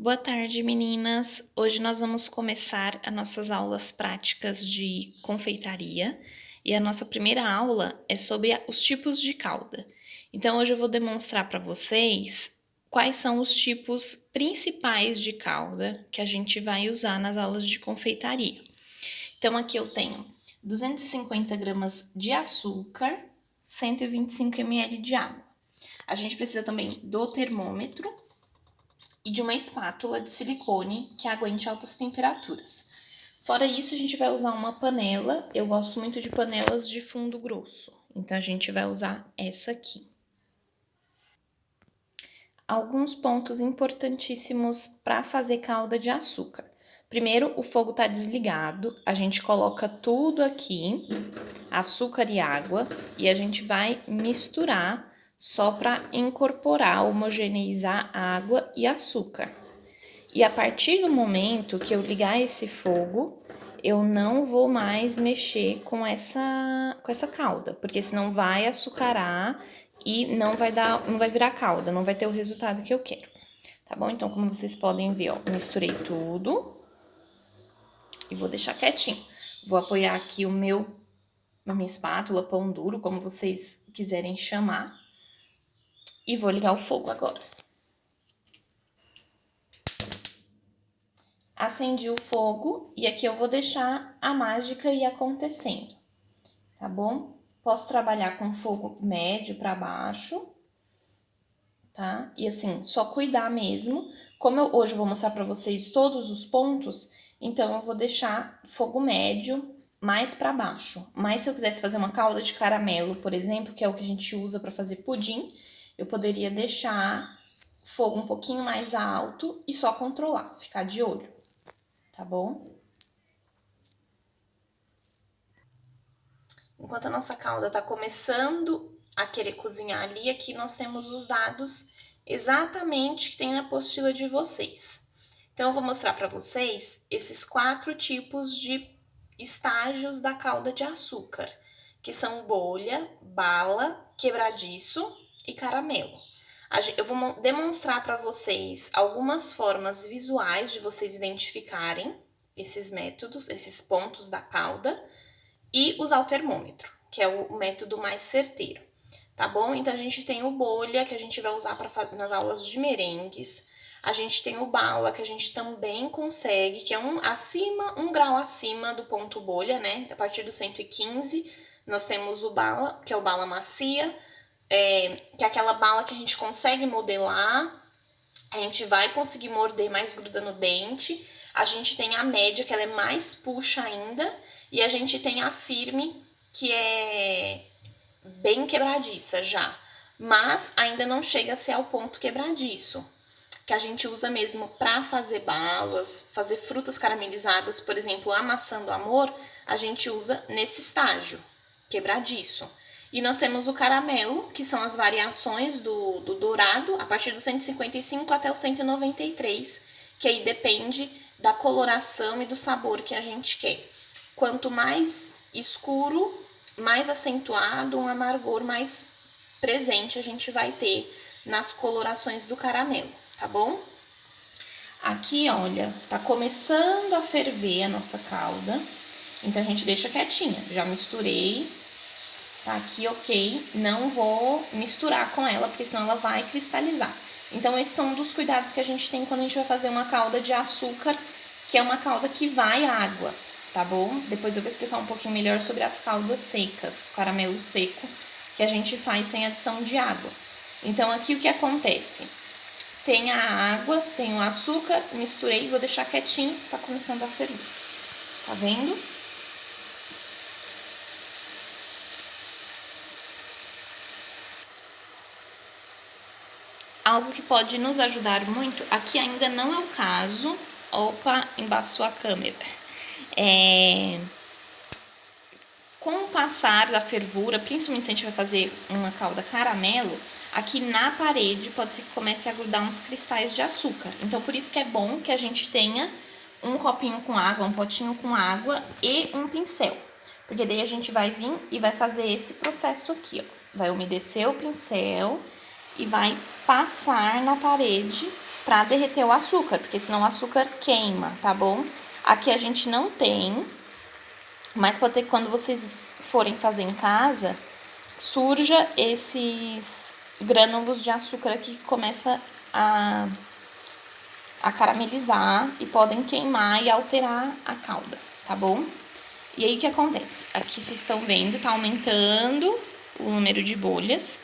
Boa tarde, meninas! Hoje nós vamos começar as nossas aulas práticas de confeitaria e a nossa primeira aula é sobre os tipos de calda. Então, hoje eu vou demonstrar para vocês quais são os tipos principais de calda que a gente vai usar nas aulas de confeitaria. Então, aqui eu tenho 250 gramas de açúcar, 125 ml de água. A gente precisa também do termômetro e de uma espátula de silicone que aguente altas temperaturas. Fora isso, a gente vai usar uma panela. Eu gosto muito de panelas de fundo grosso, então a gente vai usar essa aqui. Alguns pontos importantíssimos para fazer calda de açúcar. Primeiro, o fogo tá desligado, a gente coloca tudo aqui, açúcar e água, e a gente vai misturar só para incorporar, homogeneizar água e açúcar. E a partir do momento que eu ligar esse fogo, eu não vou mais mexer com essa calda, porque senão vai açucarar e não vai virar calda, não vai ter o resultado que eu quero. Tá bom? Então, como vocês podem ver, ó, misturei tudo e vou deixar quietinho. Vou apoiar aqui a minha espátula, pão duro, como vocês quiserem chamar, e vou ligar o fogo agora. Acendi o fogo e aqui eu vou deixar a mágica ir acontecendo, tá bom? Posso trabalhar com fogo médio para baixo, tá? E assim, só cuidar mesmo. Como eu hoje vou mostrar para vocês todos os pontos, então eu vou deixar fogo médio mais para baixo. Mas se eu quisesse fazer uma calda de caramelo, por exemplo, que é o que a gente usa para fazer pudim, eu poderia deixar fogo um pouquinho mais alto e só controlar, ficar de olho, tá bom? Enquanto a nossa calda está começando a querer cozinhar ali, aqui nós temos os dados exatamente que tem na apostila de vocês. Então, eu vou mostrar para vocês esses 4 tipos de estágios da calda de açúcar, que são bolha, bala, quebradiço e caramelo. Eu vou demonstrar para vocês algumas formas visuais de vocês identificarem esses métodos, esses pontos da calda, e usar o termômetro, que é o método mais certeiro, tá bom? Então, a gente tem o bolha, que a gente vai usar nas aulas de merengues. A gente tem o bala, que a gente também consegue, que é um grau acima do ponto bolha, né? A partir do 115, nós temos o bala, que é o bala macia, que é aquela bala que a gente consegue modelar, a gente vai conseguir morder, mais gruda no dente. A gente tem a média, que ela é mais puxa ainda, e a gente tem a firme, que é bem quebradiça já, mas ainda não chega a ser ao ponto quebradiço, que a gente usa mesmo para fazer balas, fazer frutas caramelizadas, por exemplo, a maçã do amor, a gente usa nesse estágio, quebradiço. E nós temos o caramelo, que são as variações do dourado, a partir do 155 até o 193, que aí depende da coloração e do sabor que a gente quer. Quanto mais escuro, mais acentuado, um amargor mais presente a gente vai ter nas colorações do caramelo, tá bom? Aqui, olha, tá começando a ferver a nossa calda, então a gente deixa quietinha. Já misturei, tá aqui ok, não vou misturar com ela, porque senão ela vai cristalizar. Então, esses são um dos cuidados que a gente tem quando a gente vai fazer uma calda de açúcar, que é uma calda que vai água, tá bom? Depois eu vou explicar um pouquinho melhor sobre as caldas secas, caramelo seco, que a gente faz sem adição de água. Então, aqui o que acontece? Tem a água, tem o açúcar, misturei, vou deixar quietinho, tá começando a ferver. Tá vendo? Algo que pode nos ajudar muito, aqui ainda não é o caso, opa, embaçou a câmera. Com o passar da fervura, principalmente se a gente vai fazer uma calda caramelo, aqui na parede pode ser que comece a grudar uns cristais de açúcar. Então, por isso que é bom que a gente tenha um copinho com água, um potinho com água e um pincel. Porque daí a gente vai vir e vai fazer esse processo aqui, ó. Vai umedecer o pincel e vai passar na parede pra derreter o açúcar, porque senão o açúcar queima, tá bom? Aqui a gente não tem, mas pode ser que quando vocês forem fazer em casa, surja esses grânulos de açúcar aqui que começa a caramelizar e podem queimar e alterar a calda, tá bom? E aí o que acontece? Aqui vocês estão vendo, tá aumentando o número de bolhas,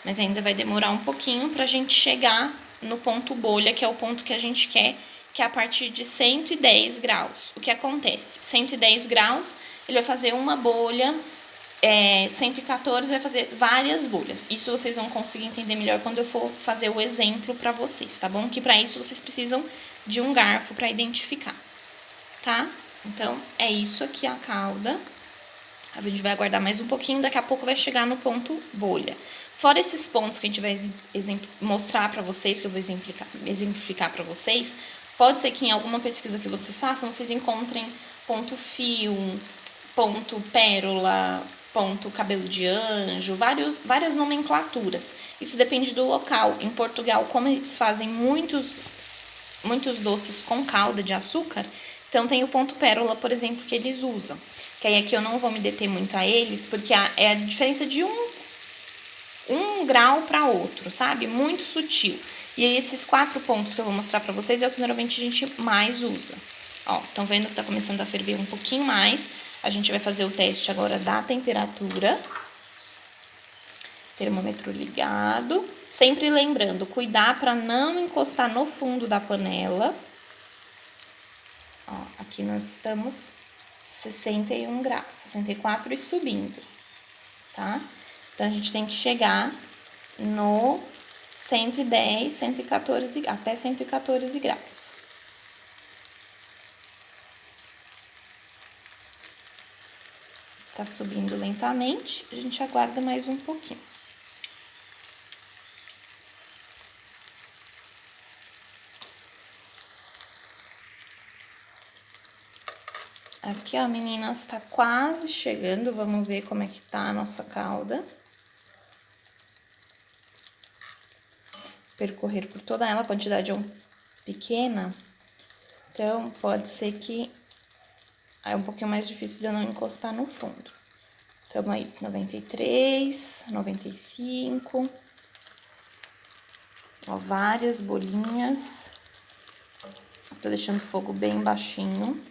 mas ainda vai demorar um pouquinho pra gente chegar no ponto bolha, que é o ponto que a gente quer, que é a partir de 110 graus. O que acontece? 110 graus, ele vai fazer uma bolha, 114 vai fazer várias bolhas. Isso vocês vão conseguir entender melhor quando eu for fazer o exemplo pra vocês, tá bom? Que pra isso vocês precisam de um garfo pra identificar, tá? Então, é isso aqui a calda. A gente vai aguardar mais um pouquinho, daqui a pouco vai chegar no ponto bolha. Fora esses pontos que a gente vai mostrar pra vocês, que eu vou exemplificar pra vocês, pode ser que em alguma pesquisa que vocês façam, vocês encontrem ponto fio, ponto pérola, ponto cabelo de anjo, várias nomenclaturas. Isso depende do local. Em Portugal, como eles fazem muitos doces com calda de açúcar, então tem o ponto pérola, por exemplo, que eles usam. Que aí aqui eu não vou me deter muito a eles, porque é a diferença de um grau para outro, sabe? Muito sutil. E aí esses 4 pontos que eu vou mostrar pra vocês é o que normalmente a gente mais usa. Ó, estão vendo que tá começando a ferver um pouquinho mais. A gente vai fazer o teste agora da temperatura. Termômetro ligado. Sempre lembrando, cuidar para não encostar no fundo da panela. Ó, aqui nós estamos 61 graus, 64 e subindo, tá? Então, a gente tem que chegar no 110, 114, até 114 graus. Tá subindo lentamente, a gente aguarda mais um pouquinho. Aqui, ó, meninas, tá quase chegando. Vamos ver como é que tá a nossa calda. Percorrer por toda ela, a quantidade é pequena. Então, pode ser que é um pouquinho mais difícil de eu não encostar no fundo. Tamo aí, 93, 95. Ó, várias bolinhas. Tô deixando o fogo bem baixinho.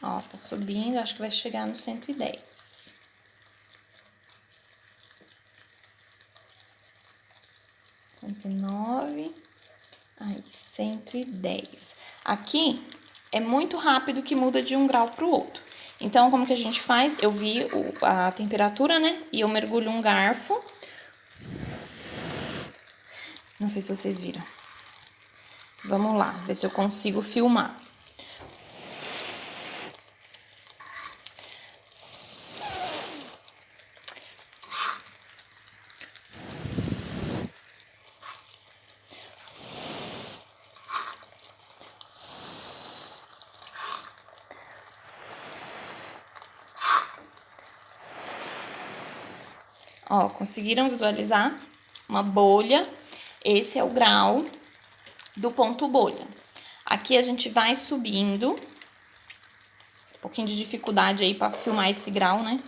Ó, tá subindo, acho que vai chegar no 110. (109). Aí, 110. Aqui é muito rápido que muda de um grau pro outro. Então, como que a gente faz? Eu vi a temperatura, né? E eu mergulho um garfo. Não sei se vocês viram. Vamos lá, ver se eu consigo filmar. Ó, conseguiram visualizar uma bolha? Esse é o grau do ponto bolha. Aqui a gente vai subindo. Um pouquinho de dificuldade aí para filmar esse grau, né?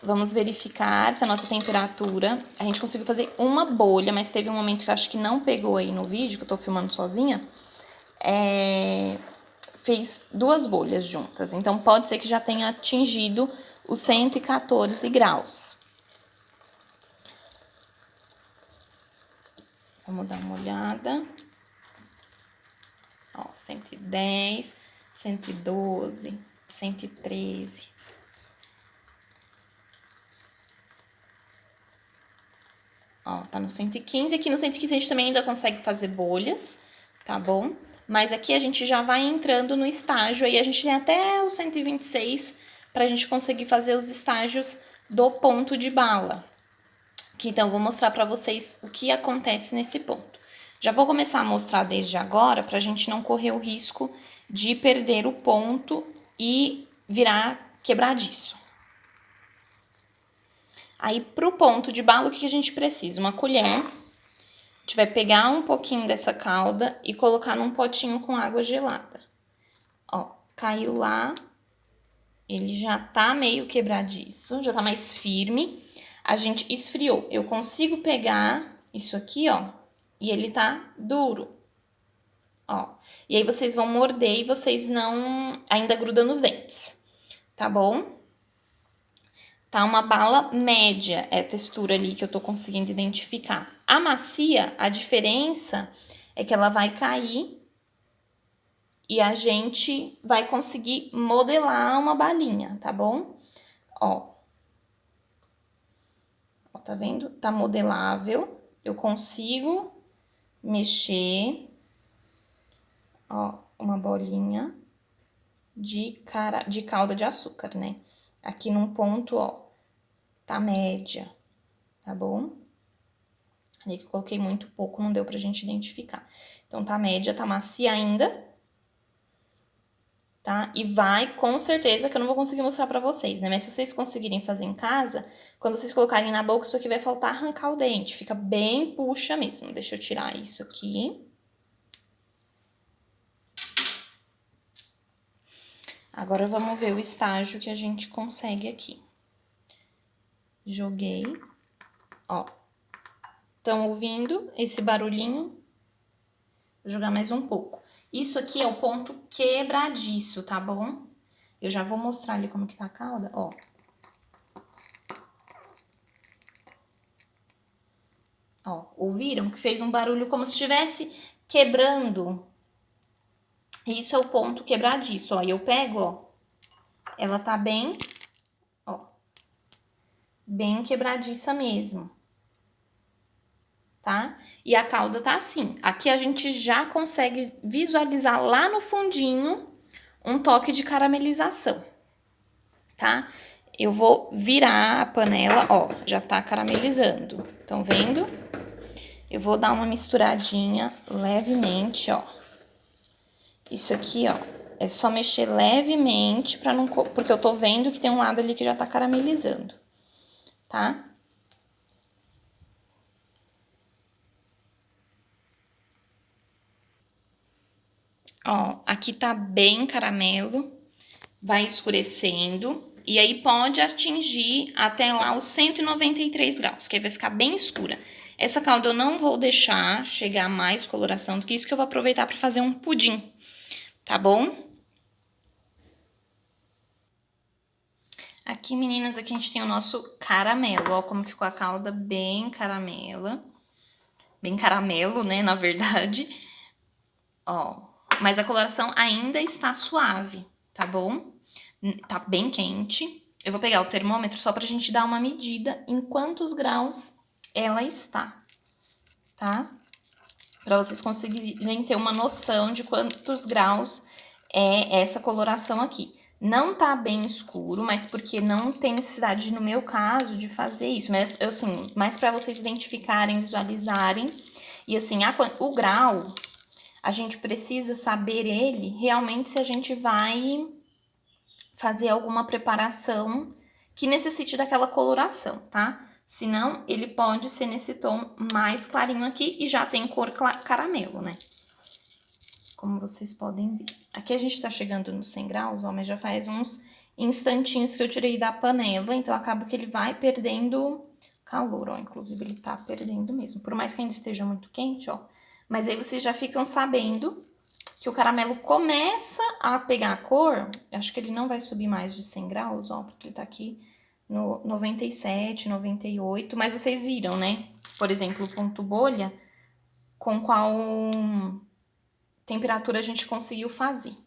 Vamos verificar se a nossa temperatura... A gente conseguiu fazer uma bolha, mas teve um momento que eu acho que não pegou aí no vídeo, que eu tô filmando sozinha. Fez 2 bolhas juntas. Então, pode ser que já tenha atingido os 114 graus. Vamos dar uma olhada. Ó, 110, 112, 113. Ó, tá no 115. Aqui no 115 a gente também ainda consegue fazer bolhas, tá bom? Mas aqui a gente já vai entrando no estágio, aí a gente tem até o 126 pra gente conseguir fazer os estágios do ponto de bala. Então, eu vou mostrar pra vocês o que acontece nesse ponto. Já vou começar a mostrar desde agora, pra gente não correr o risco de perder o ponto e virar quebradiço. Aí, pro ponto de bala, o que a gente precisa? Uma colher. A gente vai pegar um pouquinho dessa calda e colocar num potinho com água gelada. Ó, caiu lá. Ele já tá meio quebradiço, já tá mais firme. A gente esfriou. Eu consigo pegar isso aqui, ó, e ele tá duro. Ó. E aí vocês vão morder e vocês não ainda gruda nos dentes. Tá bom? Tá uma bala média, é a textura ali que eu tô conseguindo identificar. A macia, a diferença é que ela vai cair e a gente vai conseguir modelar uma balinha, tá bom? Ó, tá vendo? Tá modelável. Eu consigo mexer. Ó, uma bolinha de calda de açúcar, né? Aqui num ponto, ó, tá média, tá bom? Ali que eu coloquei muito pouco, não deu pra gente identificar. Então, tá média, tá macia ainda, tá? E vai, com certeza, que eu não vou conseguir mostrar pra vocês, né? Mas se vocês conseguirem fazer em casa, quando vocês colocarem na boca, isso aqui vai faltar arrancar o dente. Fica bem puxa mesmo. Deixa eu tirar isso aqui. Agora, vamos ver o estágio que a gente consegue aqui. Joguei. Ó. Estão ouvindo esse barulhinho? Vou jogar mais um pouco. Isso aqui é o ponto quebradiço, tá bom? Eu já vou mostrar ali como que tá a calda, ó. Ó, ouviram que fez um barulho como se estivesse quebrando. Isso é o ponto quebradiço, ó. E eu pego, ó. Ela tá bem, ó. Bem quebradiça mesmo. Tá? E a calda tá assim. Aqui a gente já consegue visualizar lá no fundinho um toque de caramelização, tá? Eu vou virar a panela, ó, já tá caramelizando. Estão vendo? Eu vou dar uma misturadinha levemente, ó. Isso aqui, ó, é só mexer levemente para não, porque eu tô vendo que tem um lado ali que já tá caramelizando, tá? Ó, aqui tá bem caramelo, vai escurecendo, e aí pode atingir até lá os 193 graus, que aí vai ficar bem escura. Essa calda eu não vou deixar chegar a mais coloração do que isso, que eu vou aproveitar para fazer um pudim, tá bom? Aqui, meninas, aqui a gente tem o nosso caramelo, ó, como ficou a calda bem caramela. Bem caramelo, né, na verdade. Ó, mas a coloração ainda está suave, tá bom? Tá bem quente. Eu vou pegar o termômetro só pra gente dar uma medida em quantos graus ela está, tá? Pra vocês conseguirem ter uma noção de quantos graus é essa coloração aqui. Não tá bem escuro, mas porque não tem necessidade, no meu caso, de fazer isso. Mas, assim, mais pra vocês identificarem, visualizarem. E, assim, o grau, a gente precisa saber ele realmente se a gente vai fazer alguma preparação que necessite daquela coloração, tá? Senão, ele pode ser nesse tom mais clarinho aqui e já tem cor caramelo, né? Como vocês podem ver. Aqui a gente tá chegando nos 100 graus, ó, mas já faz uns instantinhos que eu tirei da panela, então acaba que ele vai perdendo calor, ó. Inclusive, ele tá perdendo mesmo. Por mais que ainda esteja muito quente, ó. Mas aí vocês já ficam sabendo que o caramelo começa a pegar a cor. Acho que ele não vai subir mais de 100 graus, ó, porque ele tá aqui no 97, 98. Mas vocês viram, né? Por exemplo, o ponto bolha, com qual temperatura a gente conseguiu fazer.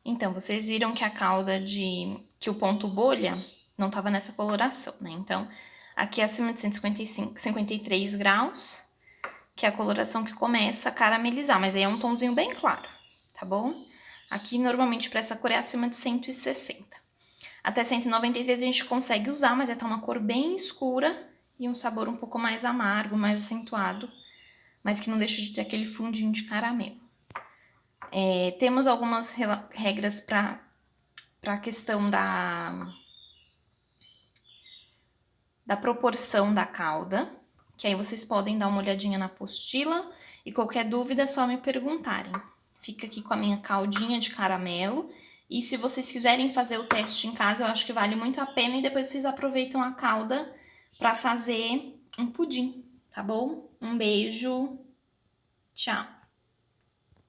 Então, vocês viram que a calda que o ponto bolha não tava nessa coloração, né? Então, aqui acima de 153 graus, que é a coloração que começa a caramelizar, mas aí é um tomzinho bem claro, tá bom? Aqui, normalmente, para essa cor é acima de 160. Até 193 a gente consegue usar, mas vai estar uma cor bem escura e um sabor um pouco mais amargo, mais acentuado, mas que não deixa de ter aquele fundinho de caramelo. Temos algumas regras para a questão da proporção da calda, que aí vocês podem dar uma olhadinha na apostila e qualquer dúvida é só me perguntarem. Fica aqui com a minha caldinha de caramelo. E se vocês quiserem fazer o teste em casa, eu acho que vale muito a pena e depois vocês aproveitam a calda para fazer um pudim, tá bom? Um beijo, tchau!